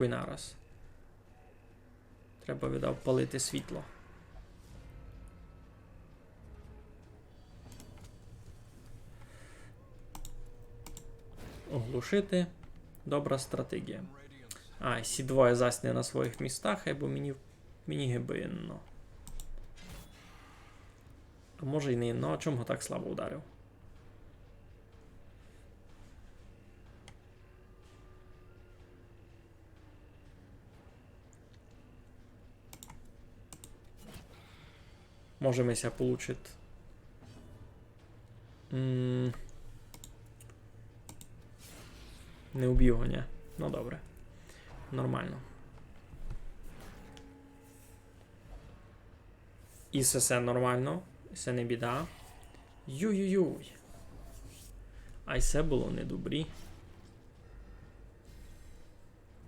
нараз. Треба віддав палити світло. Оглушити. Добра стратегія. А, сі двоє засне на своїх містах, або мені гибинно. А може і не, ну а чому так слабо ударив? Може мися получить. Не уб'ю його, ні. Ну добре. Нормально. І все нормально. Все не біда. Юй-юй-юй. А й все було недобрі.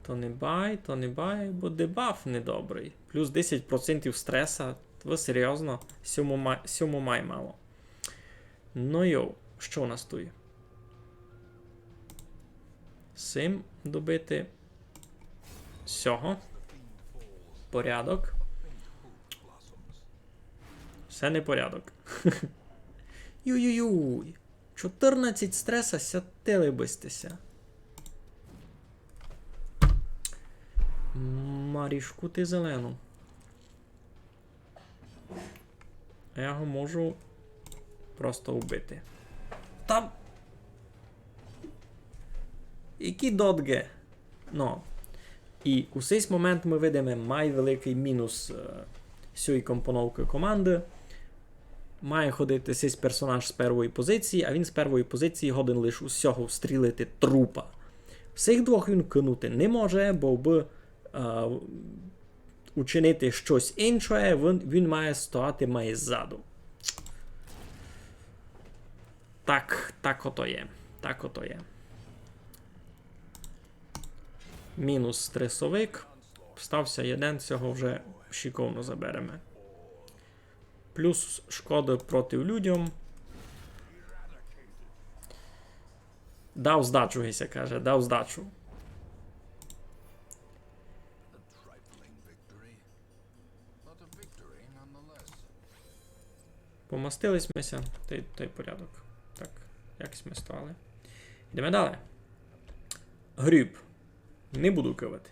То не бай, бо дебаф недобрий. Плюс 10% стреса. Ви серйозно? 7 май мало. Ну йоу, що у нас тут? Сим добити. Всього. Порядок. Все не порядок. Юй-юй-юй. 14 стреса, сятили бистися. Марішку ти зелену. А я його можу просто вбити. Там. Які дотги? Ну. І у цей момент ми видимо великий мінус цієї компоновки команди. Має ходити цей персонаж з першої позиції, а він з першої позиції годен лише усього стрілити трупа. Всіх двох він кинути не може, бо би учинити щось інше, він має стояти має ззаду. Так ото є. Так ото є. Мінус стресовик. Стався один, цього вже шиковно заберемо. Плюс шкоди проти людям. Дав здачу, гися каже, дав здачу. Помастились мися, той порядок. Так, якось ми стали. Йдемо далі. Гріб. Не буду кивати.